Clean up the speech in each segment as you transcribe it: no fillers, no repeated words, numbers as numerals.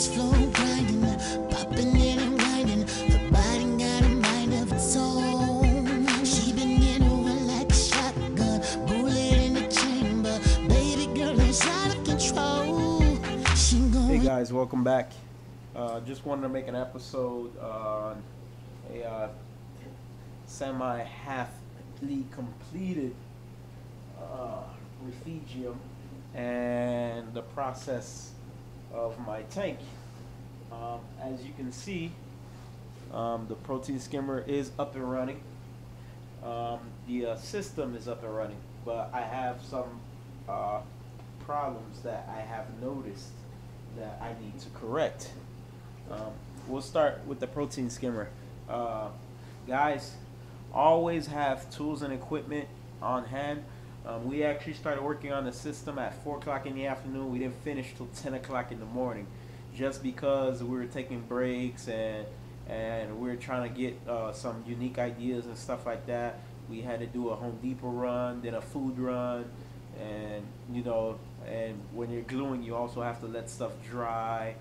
cash flow grinding, popping in and grinding. The body got a mind of its own. She been in over like a shotgun, bullet in the chamber. Baby girl is out of control. She going. Hey guys, welcome back. Just wanted to make an episode on a semi-halfly completed Refugium and the process of my tank. As you can see, the protein skimmer is up and running. The system is up and running, but I have some problems that I have noticed that I need to correct. We'll start with the protein skimmer. Guys, always have tools and equipment on hand. We actually started working on the system at 4 o'clock in the afternoon. We didn't finish till 10 o'clock in the morning, just because we were taking breaks and we were trying to get some unique ideas and stuff like that. We had to do a Home Depot run, then a food run, and you know, and when you're gluing, you also have to let stuff dry.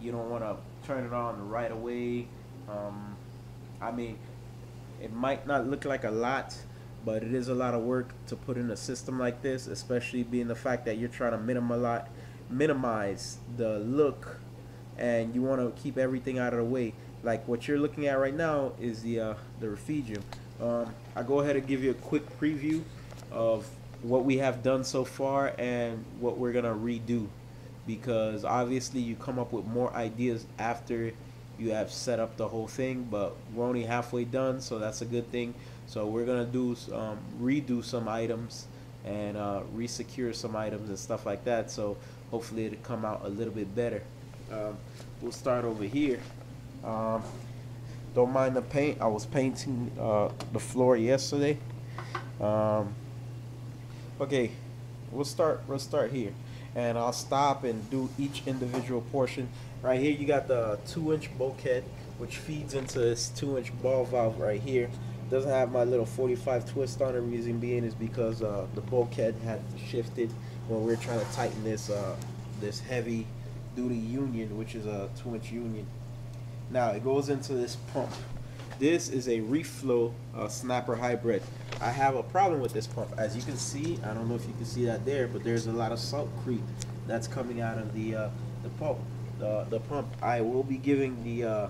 You don't want to turn it on right away. I mean, it might not look like a lot, but it is a lot of work to put in a system like this, especially being the fact that you're trying to minimize the look, and you want to keep everything out of the way. Like what you're looking at right now is the Refugium. I go ahead and give you a quick preview of what we have done so far and what we're gonna redo, because obviously you come up with more ideas after you have set up the whole thing, but we're only halfway done, so that's a good thing. So we're gonna do redo some items and resecure some items and stuff like that, so hopefully it'll come out a little bit better. We'll start over here. Don't mind the paint. I was painting the floor yesterday. Okay, we'll start here, and I'll stop and do each individual portion. Right here you got the 2-inch bulkhead, which feeds into this 2-inch ball valve right here. Doesn't have my little 45 twist on it. Reason being is because the bulkhead had shifted when we were trying to tighten this this heavy duty union, which is a 2-inch union. Now it goes into this pump. This is a Reeflo snapper hybrid. I have a problem with this pump. As you can see, I don't know if you can see that there, but there's a lot of salt creep that's coming out of the pump. The pump. I will be giving the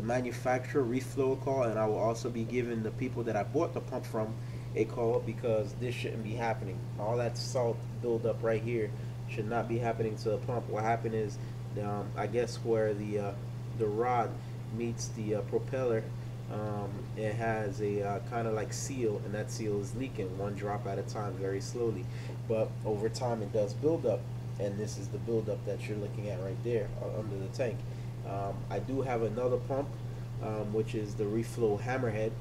manufacturer Reeflo a call, and I will also be giving the people that I bought the pump from a call, because this shouldn't be happening. All that salt buildup right here should not be happening to the pump. What happened is, I guess where the rod meets the propeller, it has a kind of like seal, and that seal is leaking 1 drop at a time, very slowly, but over time it does build up, and this is the buildup that you're looking at right there under the tank. I do have another pump, which is the Reeflo Hammerhead,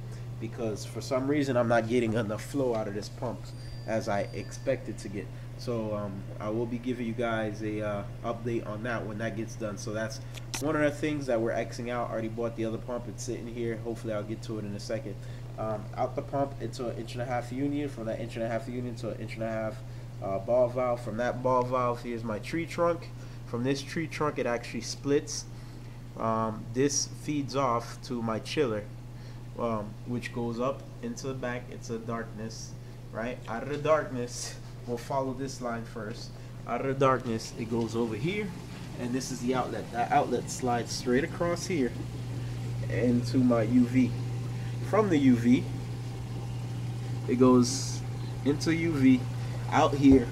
because for some reason I'm not getting enough flow out of this pump as I expected to get. So I will be giving you guys a update on that when that gets done. So that's one of the things that we're Xing out. I already bought the other pump. It's sitting here. Hopefully I'll get to it in a second. Out the pump into an 1.5-inch union. From that 1.5-inch union to an 1.5-inch ball valve. From that ball valve, here's my tree trunk. From this tree trunk, it actually splits. This feeds off to my chiller, which goes up into the back. It's a darkness, right? Out of the darkness, we'll follow this line first. Out of the darkness, it goes over here, and this is the outlet. That outlet slides straight across here into my UV. From the UV, it goes into UV, out here,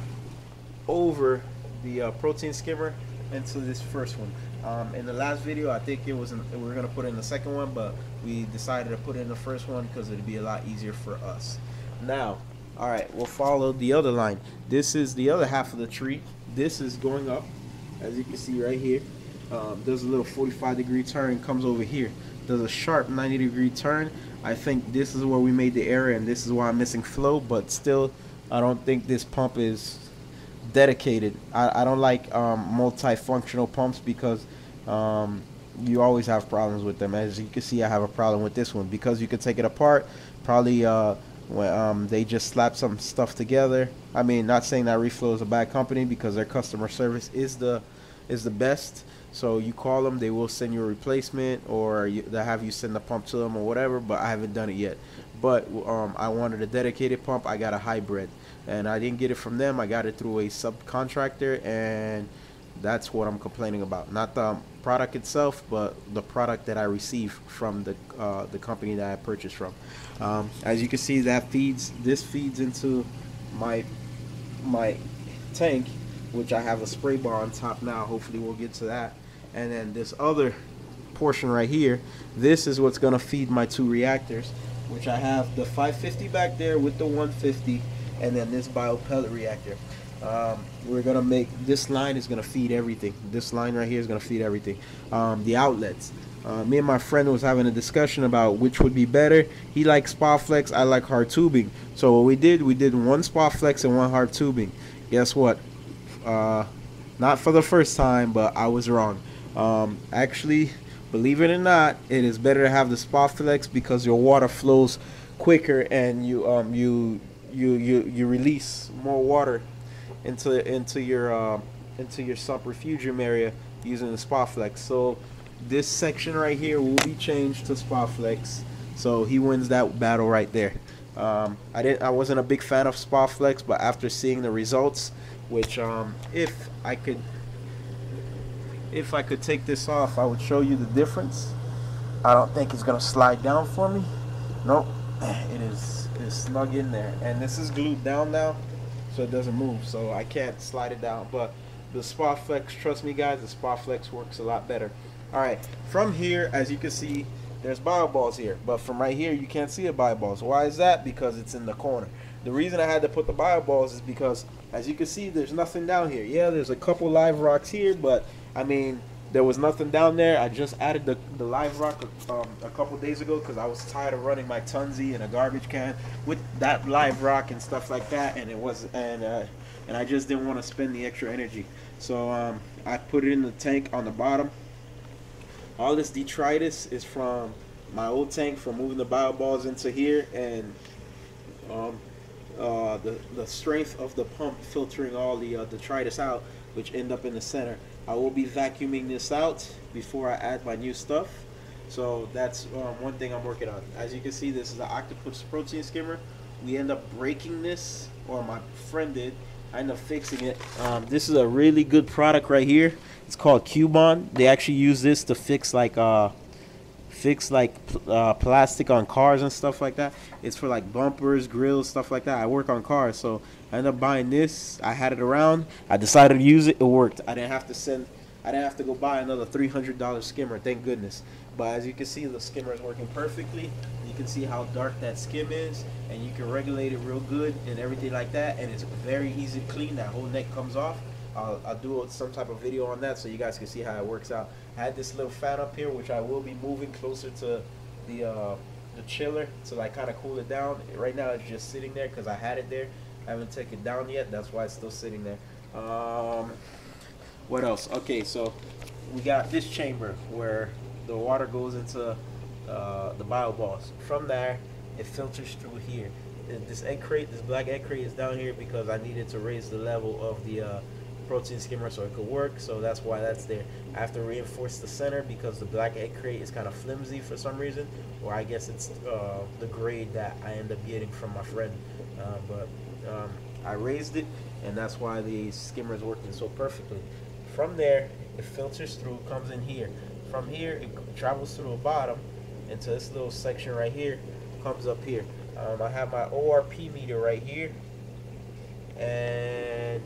over the protein skimmer, into this first one. In the last video, I think it was we were gonna put in the second one, but we decided to put in the first one because it'd be a lot easier for us. Now, all right, we'll follow the other line. This is the other half of the tree. This is going up, as you can see right here. There's a little 45-degree turn, comes over here. There's a sharp 90-degree turn. I think this is where we made the error, and this is why I'm missing flow, but still, I don't think this pump is dedicated. I don't like multifunctional pumps, because you always have problems with them. As you can see, I have a problem with this one because you could take it apart. Probably when they just slap some stuff together. I mean, not saying that Reeflo is a bad company, because their customer service is the is the best. So you call them, they will send you a replacement, or they'll have you send the pump to them or whatever. But I haven't done it yet. But I wanted a dedicated pump. I got a hybrid, and I didn't get it from them. I got it through a subcontractor, and that's what I'm complaining about. Not the product itself, but the product that I received from the company that I purchased from. As you can see, this feeds into my tank, which I have a spray bar on top now. Hopefully we'll get to that. And then this other portion right here, this is what's gonna feed my 2 reactors, which I have the 550 back there with the 150, and then this bio pellet reactor. We're gonna make this line is gonna feed everything. This line right here is gonna feed everything. The outlets. Me and my friend was having a discussion about which would be better. He likes spa flex, I like hard tubing. So what we did 1 spa flex and 1 hard tubing. Guess what? Not for the first time, but I was wrong. Actually, believe it or not, it is better to have the spa flex because your water flows quicker, and you release more water into your Sump Refugium area using the spa flex. So this section right here will be changed to spa flex. So he wins that battle right there. I wasn't a big fan of spa flex, but after seeing the results, which if I could take this off, I would show you the difference. I don't think it's gonna slide down for me. Nope, it's snug in there, and this is glued down now, so it doesn't move, so I can't slide it down. But the spa flex, trust me guys, the spa flex works a lot better. All right, from here, as you can see, there's bio balls here, but from right here you can't see the bio balls. Why is that? Because it's in the corner. The reason I had to put the bio balls is because, as you can see, there's nothing down here. Yeah, there's a couple live rocks here, but I mean, there was nothing down there. I just added the live rock a couple days ago because I was tired of running my Tunzi in a garbage can with that live rock and stuff like that, and and I just didn't want to spend the extra energy. So I put it in the tank on the bottom. All this detritus is from my old tank from moving the bio balls into here, and the strength of the pump filtering all the detritus out, which end up in the center. I will be vacuuming this out before I add my new stuff. So that's one thing I'm working on. As you can see, this is the Octopus protein skimmer. We end up breaking this, or my friend did. I end up fixing it. This is a really good product right here. It's called Cubon. They actually use this to fix plastic on cars and stuff like that. It's for like bumpers, grills, stuff like that. I work on cars, so I ended up buying this. I had it around. I decided to use it. It worked. I didn't have to go buy another $300 skimmer, thank goodness. But as you can see, the skimmer is working perfectly. You can see how dark that skim is, and you can regulate it real good and everything like that, and it's very easy to clean. That whole neck comes off. I'll do some type of video on that so you guys can see how it works out. I had this little fan up here, which I will be moving closer to the chiller to like kind of cool it down. Right now it's just sitting there because I had it there. I haven't taken it down yet. That's why it's still sitting there. What else? Okay, so we got this chamber where the water goes into the bio balls. From there, it filters through here. This egg crate, this black egg crate, is down here because I needed to raise the level of the protein skimmer so it could work. So that's why that's there. I have to reinforce the center because the black egg crate is kind of flimsy for some reason, or I guess it's the grade that I end up getting from my friend. But I raised it, and that's why the skimmer is working so perfectly. From there, it filters through, comes in here. From here, it travels through the bottom into this little section right here, comes up here. I have my ORP meter right here, and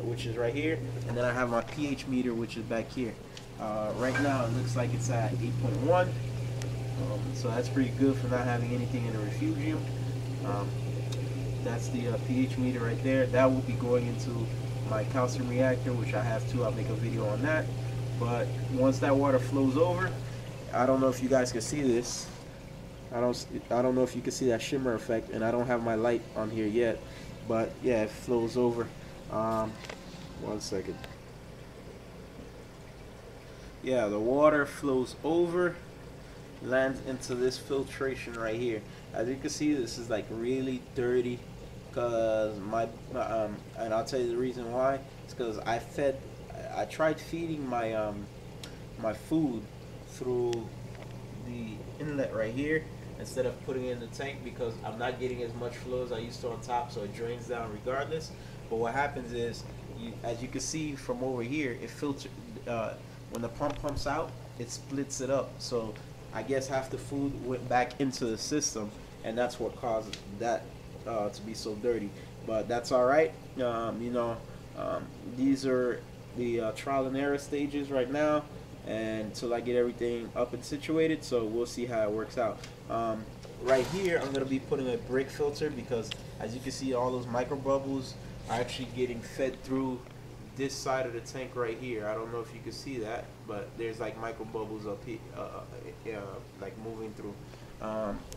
which is right here, and then I have my pH meter, which is back here. Right now, it looks like it's at 8.1, so that's pretty good for not having anything in the refugium. That's the pH meter right there. That will be going into my calcium reactor, which I have too. I'll make a video on that. But once that water flows over, I don't know if you guys can see this. I don't know if you can see that shimmer effect, and I don't have my light on here yet. But yeah, it flows over. 1 second. Yeah, the water flows over, lands into this filtration right here. As you can see, this is like really dirty because and I'll tell you the reason why. It's because I I tried feeding my my food through the inlet right here instead of putting it in the tank, because I'm not getting as much flow as I used to on top, so it drains down regardless. But what happens is, as you can see from over here, it filters. When the pump pumps out, it splits it up. So I guess half the food went back into the system, and that's what caused that to be so dirty. But that's all right. These are the trial and error stages right now, and until I get everything up and situated. So we'll see how it works out. Right here, I'm gonna be putting a brick filter, because as you can see, all those micro bubbles are actually getting fed through this side of the tank right here. I don't know if you can see that, but there's like micro bubbles up here, like moving through.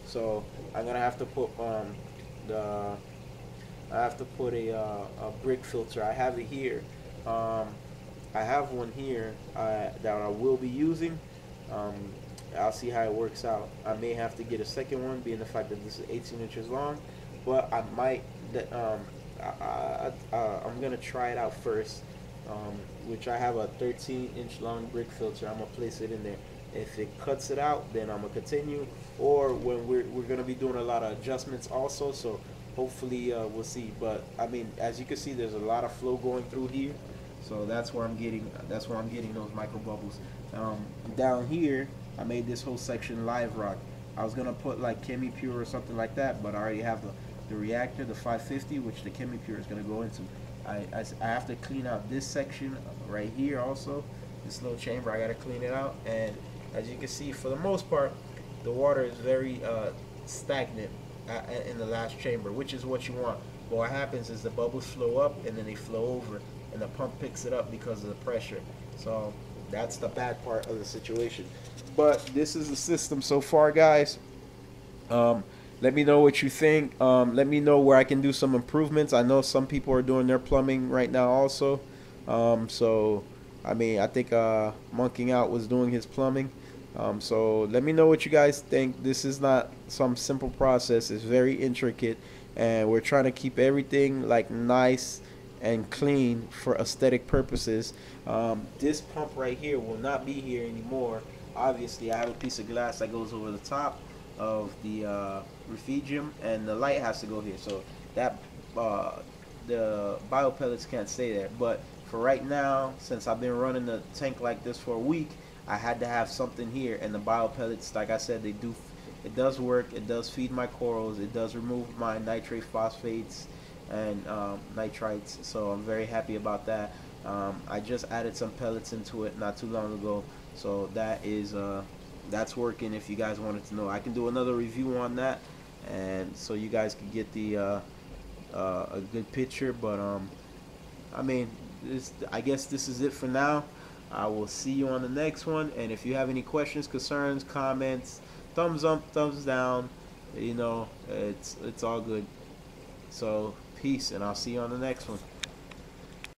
So I'm gonna have to put a brick filter. I have it here. I have one here that I will be using. I'll see how it works out. I may have to get a second one, being the fact that this is 18 inches long, but I might. I'm gonna try it out first, which I have a 13-inch long brick filter. I'm gonna place it in there. If it cuts it out, then I'm gonna continue. Or when we're gonna be doing a lot of adjustments also, so hopefully we'll see. But I mean, as you can see, there's a lot of flow going through here, so that's where I'm getting those micro bubbles. Down here, I made this whole section live rock. I was gonna put like Chemi Pure or something like that, but I already have the reactor, the 550, which the Chemi Pure is gonna go into. I have to clean out this section right here also. This little chamber, I gotta clean it out. And as you can see, for the most part, the water is very stagnant in the last chamber, which is what you want. But what happens is the bubbles flow up and then they flow over, and the pump picks it up because of the pressure. So that's the bad part of the situation. But this is the system so far, guys. Let me know what you think. Let me know where I can do some improvements. I know some people are doing their plumbing right now also. So, I mean, I think Monking Out was doing his plumbing. So let me know what you guys think. This is not some simple process. It's very intricate, and we're trying to keep everything like nice and clean for aesthetic purposes. This pump right here will not be here anymore. Obviously, I have a piece of glass that goes over the top of the Refugium, and the light has to go here, so that the bio pellets can't stay there. But for right now, since I've been running the tank like this for a week, I had to have something here. And the bio pellets, like I said, it does work. It does feed my corals. It does remove my nitrate phosphates and nitrites, so I'm very happy about that. I just added some pellets into it not too long ago, so that is that's working. If you guys wanted to know, I can do another review on that, and so you guys can get the a good picture. But I mean, I guess this is it for now. I will see you on the next one, and if you have any questions, concerns, comments, thumbs up, thumbs down, you know, it's all good. So peace, and I'll see you on the next one.